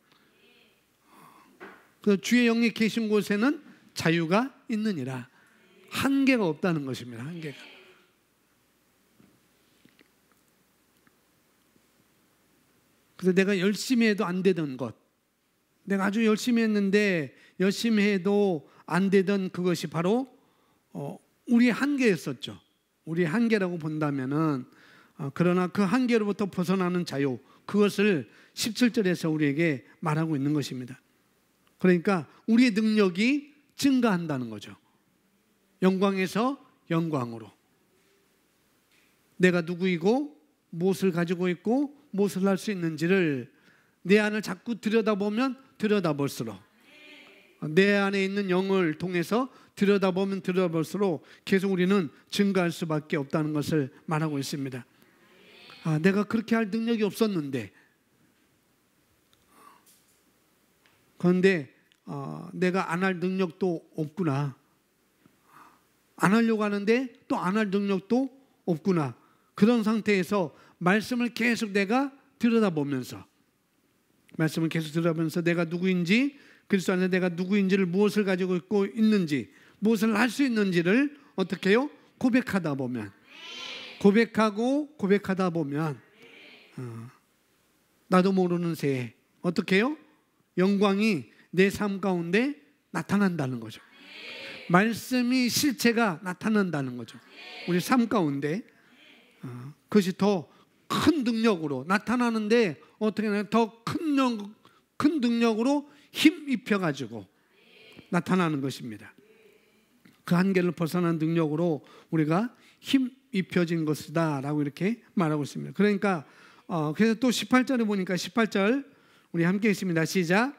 그 주의 영이 계신 곳에는 자유가 있느니라. 한계가 없다는 것입니다. 한계가. 그래서 내가 열심히 해도 안 되던 것, 내가 아주 열심히 했는데 열심히 해도 안 되던 그것이 바로 우리의 한계였었죠. 우리의 한계라고 본다면은 그러나 그 한계로부터 벗어나는 자유, 그것을 17절에서 우리에게 말하고 있는 것입니다. 그러니까 우리의 능력이 증가한다는 거죠. 영광에서 영광으로. 내가 누구이고 무엇을 가지고 있고 무엇을 할 수 있는지를 내 안을 자꾸 들여다보면 들여다볼수록, 내 안에 있는 영을 통해서 들여다보면 들여다볼수록 계속 우리는 증가할 수밖에 없다는 것을 말하고 있습니다. 내가 그렇게 할 능력이 없었는데, 그런데 내가 안 할 능력도 없구나. 안 하려고 하는데 또 안 할 능력도 없구나. 그런 상태에서 말씀을 계속 내가 들여다보면서 내가 누구인지, 그리스도 안에 내가 누구인지를, 무엇을 가지고 있고 있는지, 무엇을 할 수 있는지를 어떻게 해요? 고백하다 보면 나도 모르는 새에 어떻게 해요? 영광이 내 삶 가운데 나타난다는 거죠. 말씀이 실체가 나타난다는 거죠. 우리 삶 가운데 그것이 더 큰 능력으로 나타나는데 어떻게 하냐? 더 큰 능력으로 힘 입혀가지고 나타나는 것입니다. 그 한계를 벗어난 능력으로 우리가 힘 입혀진 것이다 라고 이렇게 말하고 있습니다. 그러니까 그래서 또 18절에 보니까 18절 우리 함께 있습니다. 시작.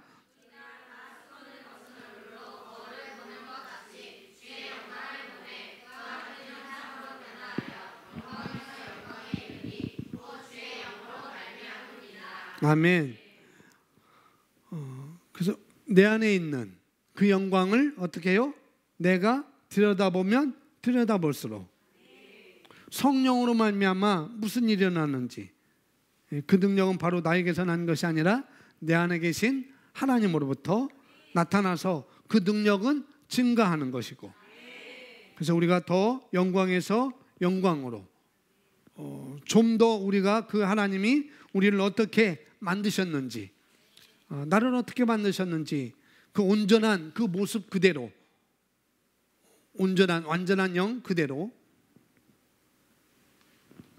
아멘. 그래서 내 안에 있는 그 영광을 어떻게 해요? 내가 들여다보면 들여다볼수록 성령으로 말미암아 무슨 일이 일어나는지, 그 능력은 바로 나에게서 난 것이 아니라 내 안에 계신 하나님으로부터 나타나서 그 능력은 증가하는 것이고, 그래서 우리가 더 영광에서 영광으로 좀 더 우리가 그 하나님이 우리를 어떻게 만드셨는지, 나를 어떻게 만드셨는지 그 온전한 그 모습 그대로, 완전한 영 그대로.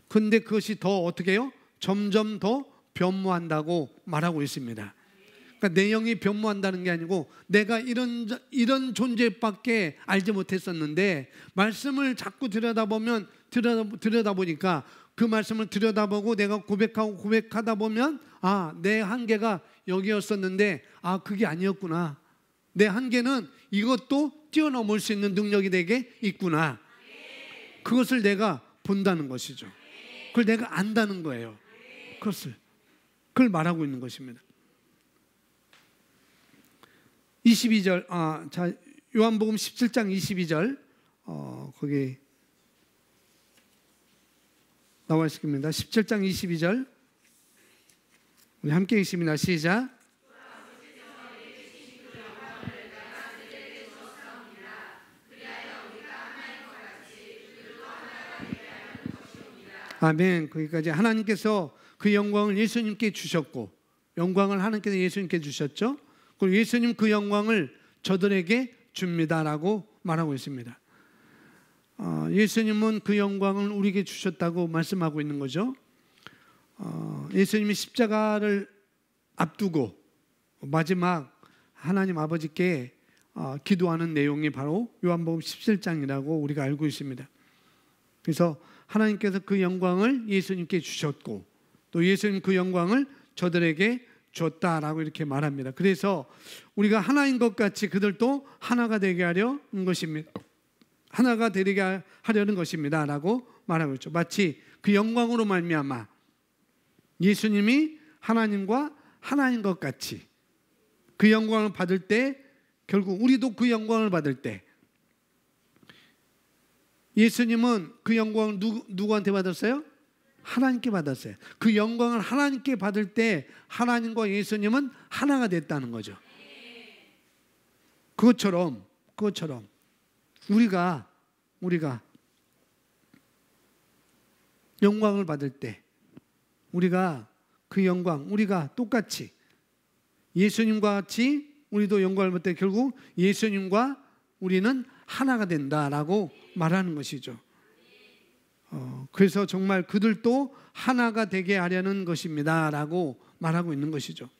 근데 그것이 더 어떻게 해요? 점점 더 변모한다고 말하고 있습니다. 그러니까 내 영이 변모한다는 게 아니고 내가 이런 존재밖에 알지 못했었는데 말씀을 자꾸 들여다보니까 그 말씀을 들여다보고 내가 고백하다 보면 내 한계가 여기였었는데 그게 아니었구나. 내 한계는 이것도 뛰어넘을 수 있는 능력이 내게 있구나. 그것을 내가 본다는 것이죠. 그걸 내가 안다는 거예요. 그걸 말하고 있는 것입니다. 22절, 자, 요한복음 17장 22절, 거기 나와 있습니다. 17장 22절, 우리 함께 읽습니다. 시작. 아멘. 거기까지. 하나님께서 그 영광을 예수님께 주셨고, 영광을 하나님께서 예수님께 주셨죠. 그리고 예수님 그 영광을 저들에게 줍니다라고 말하고 있습니다. 예수님은 그 영광을 우리에게 주셨다고 말씀하고 있는 거죠. 예수님이 십자가를 앞두고 마지막 하나님 아버지께 기도하는 내용이 바로 요한복음 17장이라고 우리가 알고 있습니다. 그래서 하나님께서 그 영광을 예수님께 주셨고 또 예수님 그 영광을 저들에게 줬다라고 이렇게 말합니다. 그래서 우리가 하나인 것 같이 그들도 하나가 되게 하려는 것입니다. 하나가 되게 하려는 것입니다 라고 말하고 있죠. 마치 그 영광으로 말미암아 예수님이 하나님과 하나인 것 같이 그 영광을 받을 때 결국 우리도 그 영광을 받을 때 예수님은 그 영광을 누구한테 받았어요? 하나님께 받았어요. 그 영광을 하나님께 받을 때 하나님과 예수님은 하나가 됐다는 거죠. 그것처럼 우리가 영광을 받을 때 우리가 그 영광, 우리가 똑같이 예수님과 같이 우리도 영광을 받을 때 결국 예수님과 우리는 하나가 된다라고 말하는 것이죠. 그래서 정말 그들도 하나가 되게 하려는 것입니다 라고 말하고 있는 것이죠.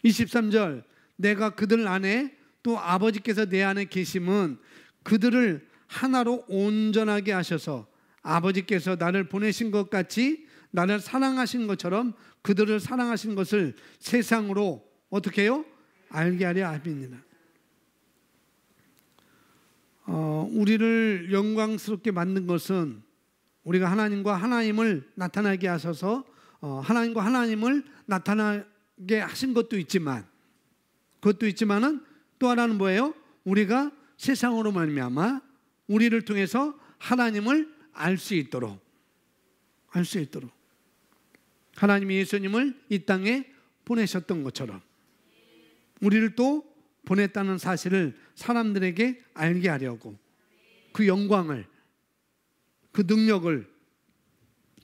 23절, 내가 그들 안에 또 아버지께서 내 안에 계심은 그들을 하나로 온전하게 하셔서 아버지께서 나를 보내신 것 같이 나를 사랑하신 것처럼 그들을 사랑하신 것을 세상으로 어떻게 해요? 알게 하려 함이니라. 우리를 영광스럽게 만든 것은 우리가 하나님과 하나님을 나타나게 하셔서 하나님과 하나님을 나타나게 하신 것도 있지만 그것도 있지만은 또 하나는 뭐예요? 우리가 세상으로 말미암아 우리를 통해서 하나님을 알 수 있도록 하나님이 예수님을 이 땅에 보내셨던 것처럼 우리를 또 보냈다는 사실을 사람들에게 알게 하려고 그 영광을, 그 능력을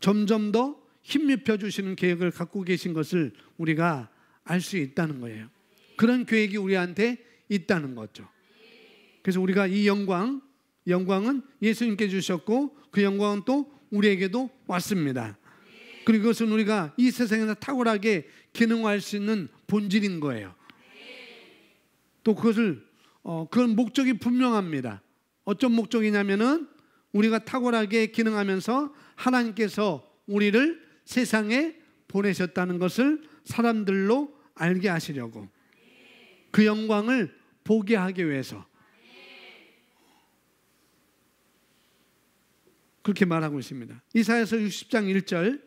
점점 더 힘입혀 주시는 계획을 갖고 계신 것을 우리가 알 수 있다는 거예요. 그런 계획이 우리한테 있다는 거죠. 그래서 우리가 이 영광은 예수님께 주셨고 그 영광은 또 우리에게도 왔습니다. 그리고 그것은 우리가 이 세상에서 탁월하게 기능할 수 있는 본질인 거예요. 또 그건 목적이 분명합니다. 어떤 목적이냐면은 우리가 탁월하게 기능하면서 하나님께서 우리를 세상에 보내셨다는 것을 사람들로 알게 하시려고 그 영광을 보게 하기 위해서 그렇게 말하고 있습니다. 이사야서 60장 1절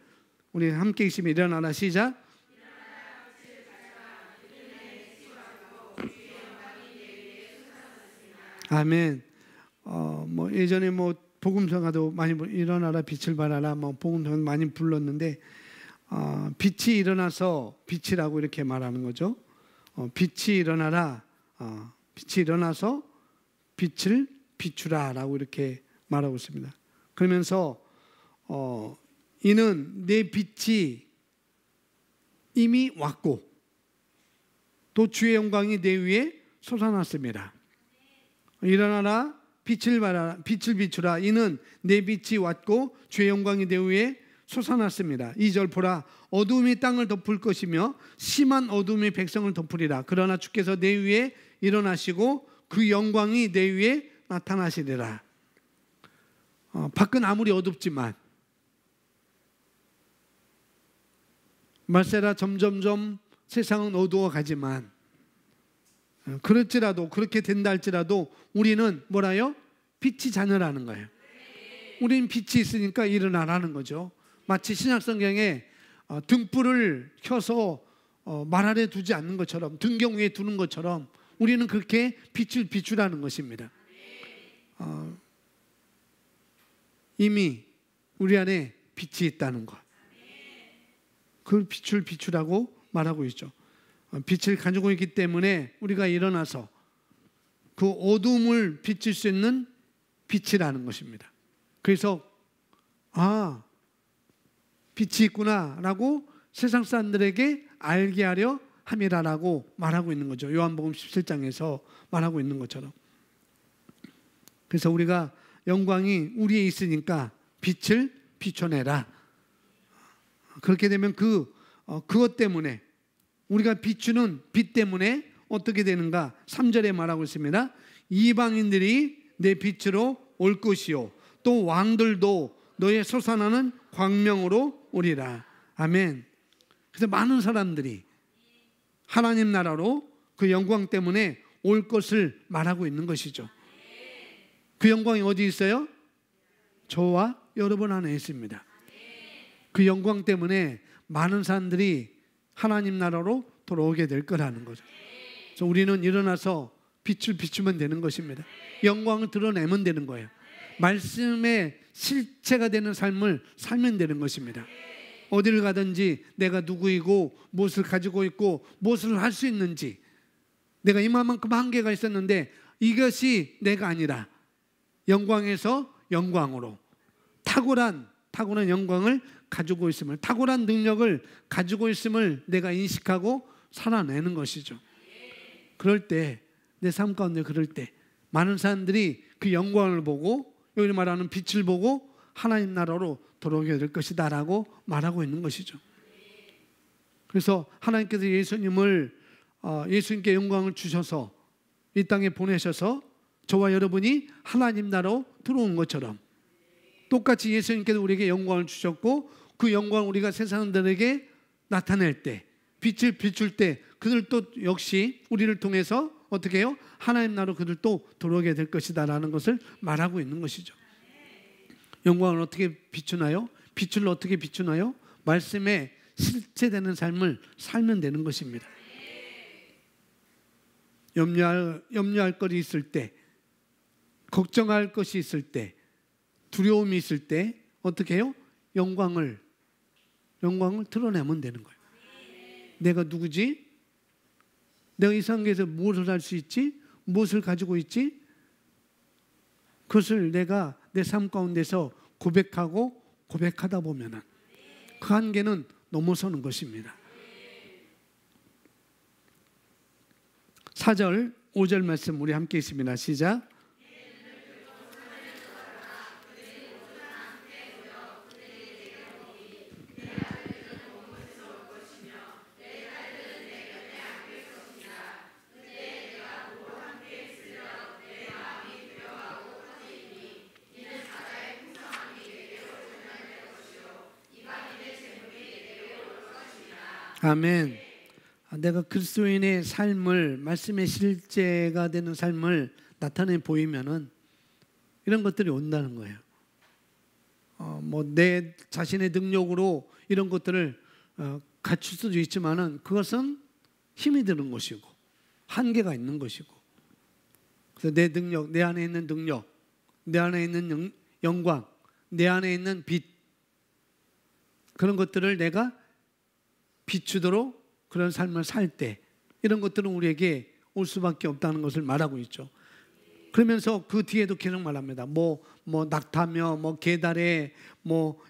우리 함께 읽으시면 일어나라 시작. 아멘. 예전에 복음성가도 많이 일어나라 빛을 발하라 복음성 많이 불렀는데 빛이 일어나서 빛이라고 이렇게 말하는 거죠. 빛이 일어나라, 빛이 일어나서 빛을 비추라라고 이렇게 말하고 있습니다. 그러면서 이는 내 빛이 이미 왔고 또 주의 영광이 내 위에 솟아났습니다. 일어나라 빛을 발하라, 빛을 비추라. 이는 내 빛이 왔고 주의 영광이 내 위에 솟아났습니다. 2절 보라 어두움이 땅을 덮을 것이며 심한 어두움이 백성을 덮으리라. 그러나 주께서 내 위에 일어나시고 그 영광이 내 위에 나타나시리라. 밖은 아무리 어둡지만 말세라 점점점 세상은 어두워 가지만 그렇지라도 그렇게 된다 할지라도 우리는 뭐라요? 빛이 자녀라는 거예요. 우리는 빛이 있으니까 일어나라는 거죠. 마치 신약성경에 등불을 켜서 말 아래 두지 않는 것처럼 등경 위에 두는 것처럼 우리는 그렇게 빛을 비추라는 것입니다. 이미 우리 안에 빛이 있다는 것. 그 빛을 비추라고 말하고 있죠. 빛을 가지고 있기 때문에 우리가 일어나서 그 어둠을 비칠 수 있는 빛이라는 것입니다. 그래서 빛이 있구나라고 세상 사람들에게 알게 하려 함이라라고 말하고 있는 거죠. 요한복음 17장에서 말하고 있는 것처럼. 그래서 우리가 영광이 우리에 있으니까 빛을 비춰내라. 그렇게 되면 그것 때문에 우리가 비추는 빛 때문에 어떻게 되는가? 3절에 말하고 있습니다. 이방인들이 내 빛으로 올 것이요 또 왕들도 너의 솟아나는 광명으로 오리라. 아멘. 그래서 많은 사람들이 하나님 나라로 그 영광 때문에 올 것을 말하고 있는 것이죠. 그 영광이 어디 있어요? 저와 여러분 안에 있습니다. 그 영광 때문에 많은 사람들이 하나님 나라로 돌아오게 될 거라는 거죠. 그래서 우리는 일어나서 빛을 비추면 되는 것입니다. 영광을 드러내면 되는 거예요. 말씀의 실체가 되는 삶을 살면 되는 것입니다. 어디를 가든지 내가 누구이고 무엇을 가지고 있고 무엇을 할 수 있는지, 내가 이만큼 한계가 있었는데 이것이 내가 아니라 영광에서 영광으로 탁월한 영광을 가지고 있음을, 탁월한 능력을 가지고 있음을 내가 인식하고 살아내는 것이죠. 그럴 때, 내 삶 가운데 그럴 때 많은 사람들이 그 영광을 보고, 여기 말하는 빛을 보고 하나님 나라로 돌아오게 될 것이다 라고 말하고 있는 것이죠. 그래서 하나님께서 예수님께 영광을 주셔서 이 땅에 보내셔서 저와 여러분이 하나님 나라로 들어온 것처럼 똑같이 예수님께서 우리에게 영광을 주셨고 그 영광을 우리가 세상들에게 나타낼 때, 빛을 비출 때 그들도 역시 우리를 통해서 어떻게 해요? 하나님 나라로 그들도 들어오게 될 것이다 라는 것을 말하고 있는 것이죠. 영광을 어떻게 비추나요? 빛을 어떻게 비추나요? 말씀에 실체되는 삶을 살면 되는 것입니다. 염려할 것이 있을 때 걱정할 것이 있을 때, 두려움이 있을 때 어떻게 해요? 영광을 드러내면 되는 거예요. 내가 누구지? 내가 이 세상에서 무엇을 할 수 있지? 무엇을 가지고 있지? 그것을 내가 내 삶 가운데서 고백하다 보면은 그 한계는 넘어서는 것입니다. 4절, 5절 말씀 우리 함께 있습니다. 시작. 아멘. 내가 그리스도인의 삶을, 말씀의 실제가 되는 삶을 나타내 보이면은 이런 것들이 온다는 거예요. 내 자신의 능력으로 이런 것들을 갖출 수도 있지만은 그것은 힘이 드는 것이고 한계가 있는 것이고, 그래서 내 능력, 내 안에 있는 능력, 내 안에 있는 영광, 내 안에 있는 빛, 그런 것들을 내가 비추도록 그런 삶을 살 때 이런 것들은 우리에게 올 수밖에 없다는 것을 말하고 있죠. 그러면서 그 뒤에도 계속 말합니다. 낙타며 게달에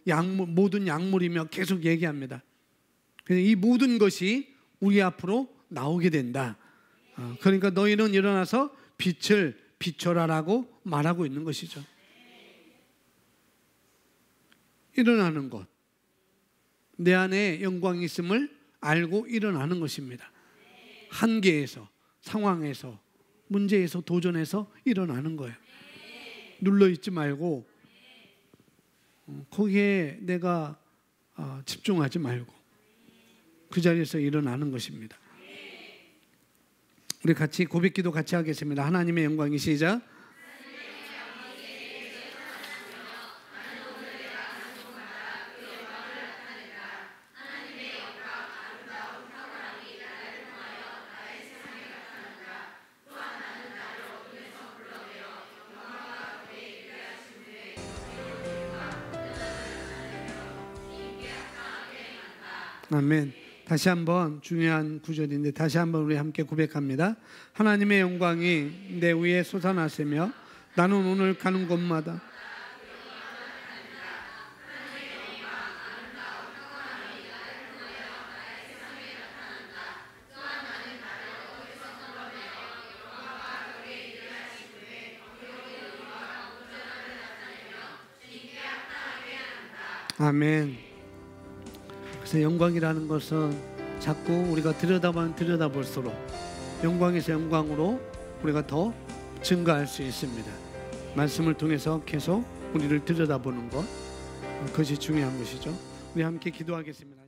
약물, 모든 약물이며 계속 얘기합니다. 이 모든 것이 우리 앞으로 나오게 된다. 그러니까 너희는 일어나서 빛을 비춰라라고 말하고 있는 것이죠. 일어나는 것, 내 안에 영광이 있음을 알고 일어나는 것입니다. 한계에서, 상황에서, 문제에서, 도전에서 일어나는 거예요. 눌러있지 말고 거기에 내가 집중하지 말고 그 자리에서 일어나는 것입니다. 우리 같이 고백기도 같이 하겠습니다. 하나님의 영광이 시작. 아멘. 다시 한번 중요한 구절인데 다시 한번 우리 함께 고백합니다. 하나님의 영광이 내 위에 솟아나시며 나는 오늘 가는 곳마다 아멘. 그래서 영광이라는 것은 자꾸 우리가 들여다보면 들여다볼수록 영광에서 영광으로 우리가 더 증가할 수 있습니다. 말씀을 통해서 계속 우리를 들여다보는 것, 그것이 중요한 것이죠. 우리 함께 기도하겠습니다.